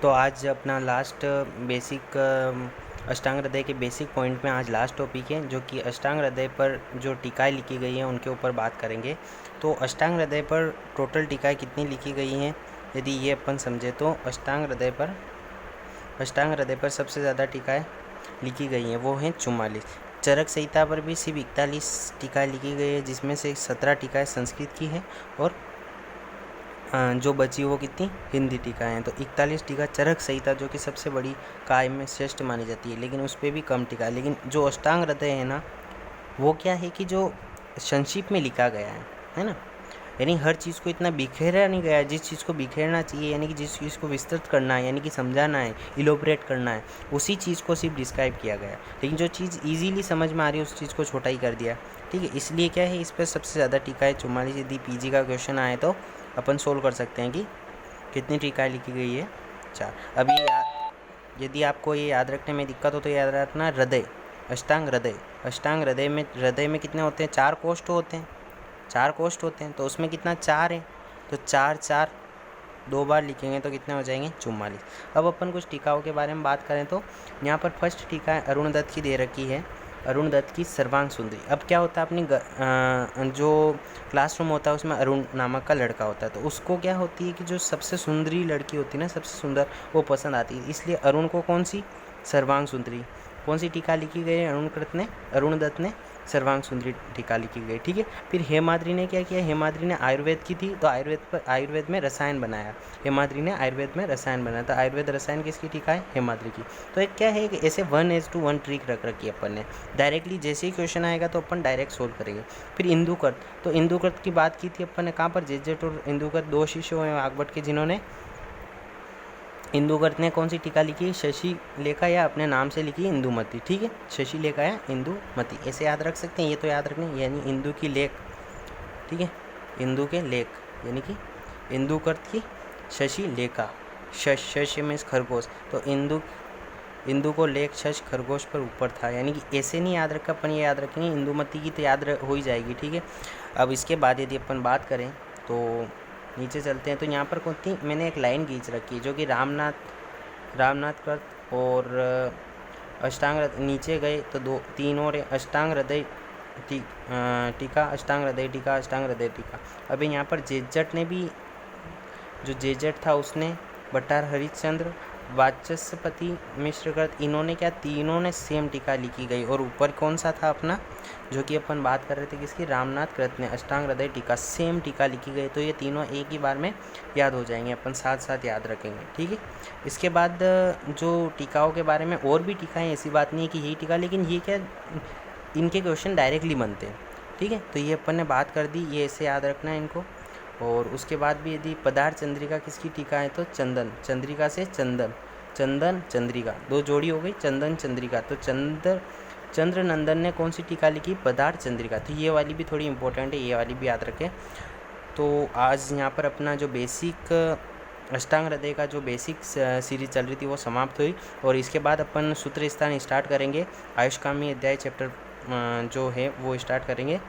तो आज अपना लास्ट बेसिक अष्टांग हृदय के बेसिक पॉइंट में आज लास्ट टॉपिक है, जो कि अष्टांग हृदय पर जो टीकाएँ लिखी गई हैं उनके ऊपर बात करेंगे। तो अष्टांग हृदय पर टोटल टीकाएँ कितनी लिखी गई हैं, यदि ये अपन समझे तो अष्टांग हृदय पर सबसे ज़्यादा टीकाएँ लिखी गई हैं वो हैं 44। चरक संहिता पर भी सिर्फ 41 टीकाएँ लिखी गई है, जिसमें से 17 टीकाएँ संस्कृत की है और जो बची वो कितनी हिंदी टीकाएँ हैं। तो 41 टीका चरक संहिता जो कि सबसे बड़ी काव्य में श्रेष्ठ मानी जाती है, लेकिन उस पर भी कम टीका है। लेकिन जो अष्टांग हृदय है ना, वो क्या है कि जो संक्षिप्त में लिखा गया है ना, यानी हर चीज़ को इतना बिखेरा नहीं गया है। जिस चीज़ को बिखेरना चाहिए, यानी कि जिस चीज़ को विस्तृत करना है, यानी कि समझाना है, इलोबरेट करना है, उसी चीज़ को सिर्फ डिस्क्राइब किया गया है। लेकिन जो चीज़ ईजीली समझ में आ रही है उस चीज़ को छोटा ही कर दिया। ठीक है, इसलिए क्या है, इस पर सबसे ज़्यादा टीकाएँ 44। यदि पीजी का क्वेश्चन आए तो अपन सोल्व कर सकते हैं कि कितनी टीकाएँ लिखी गई है, 4। अभी यदि आपको ये याद रखने में दिक्कत हो तो याद रखना हृदय, अष्टांग हृदय में कितने होते हैं, 4 कोष्ठ होते हैं, 4 कोष्ठ होते हैं। तो उसमें कितना 4 है, तो 4 2 बार लिखेंगे तो कितने हो जाएंगे 44। अब अपन कुछ टीकाओं के बारे में बात करें तो यहाँ पर फर्स्ट टीका है अरुण दत्त की दे रखी है, अरुण दत्त की सर्वांग सुंदरी। अब क्या होता है, अपनी जो क्लासरूम होता है उसमें अरुण नामक का लड़का होता है, तो उसको क्या होती है कि जो सबसे सुंदरी लड़की होती है ना, सबसे सुंदर, वो पसंद आती है। इसलिए अरुण को कौन सी सर्वांग सुंदरी, कौन सी टीका लिखी गई है, अरुण दत्त ने सर्वांग सुंदरी टीका लिखी गई। ठीक है, फिर हेमाद्री ने क्या किया, हेमाद्री ने आयुर्वेद की थी, तो आयुर्वेद में रसायन बनाया। हेमाद्री ने आयुर्वेद में रसायन बनाया, तो आयुर्वेद रसायन किसकी टीका है, हेमाद्री की। तो एक क्या है कि ऐसे 1:1 ट्रिक रख रखी है अपन ने, डायरेक्टली जैसे ही क्वेश्चन आएगा तो अपन डायरेक्ट सोल्व करेंगे। फिर इंदुकर्त, तो इंदुकर्त की बात की थी अपन ने कहाँ पर, जेजेट और इंदुकर्त 2 शिष्य हुए आकबट के, जिन्होंने इंदुकर्त ने कौन सी टीका लिखी, शशि लेखा या अपने नाम से लिखी इंदुमती। ठीक है, शशि लेखा या इंदुमती, ऐसे याद रख सकते हैं। ये तो याद रखने, यानी इंदु की लेख, ठीक है, इंदु के लेख, यानी कि इंदुकर्त की शशि लेखा, शश में खरगोश, तो इंदु को लेख शश खरगोश पर ऊपर था, यानी कि ऐसे नहीं याद रखा अपन, ये याद रखेंगे। इंदुमती की तो याद हो ही जाएगी। ठीक है, अब इसके बाद यदि अपन बात करें तो नीचे चलते हैं, तो यहाँ पर कौन मैंने एक लाइन खींच रखी है, जो कि रामनाथ कृत और अष्टांग, नीचे गए तो 3 और अष्टांग हृदय टीका, अष्टांग हृदय टीका, अष्टांग हृदय टीका। अभी यहाँ पर जेजट ने भी, जो जेजट था उसने, भट्टार हरिश्चंद्र, वाचस्पति मिश्रकृत, इन्होंने क्या, तीनों ने सेम टीका लिखी गई। और ऊपर कौन सा था अपना, जो कि अपन बात कर रहे थे किसकी, रामनाथ कृत ने अष्टांग हृदय टीका, सेम टीका लिखी गई। तो ये तीनों एक ही बार में याद हो जाएंगे, अपन साथ साथ याद रखेंगे। ठीक है, इसके बाद जो टीकाओं के बारे में और भी टीका है, ऐसी बात नहीं है कि यही टीका, लेकिन ये क्या, इनके क्वेश्चन डायरेक्टली बनते हैं। ठीक है, तो ये अपन ने बात कर दी, ये ऐसे याद रखना है इनको। और उसके बाद भी यदि पदार्थ चंद्रिका किसकी टीका है, तो चंदन, चंद्रिका से चंदन चंद्रिका, 2 जोड़ी हो गई, चंदन चंद्रिका। तो चंद्र नंदन ने कौन सी टीका लिखी, पदार्थ चंद्रिका। तो ये वाली भी थोड़ी इंपॉर्टेंट है, ये वाली भी याद रखें। तो आज यहाँ पर अपना जो बेसिक अष्टांग हृदय का जो बेसिक सीरीज चल रही थी वो समाप्त हुई, और इसके बाद अपन सूत्र स्थान स्टार्ट करेंगे, आयुष्कामी अध्याय चैप्टर जो है वो स्टार्ट करेंगे।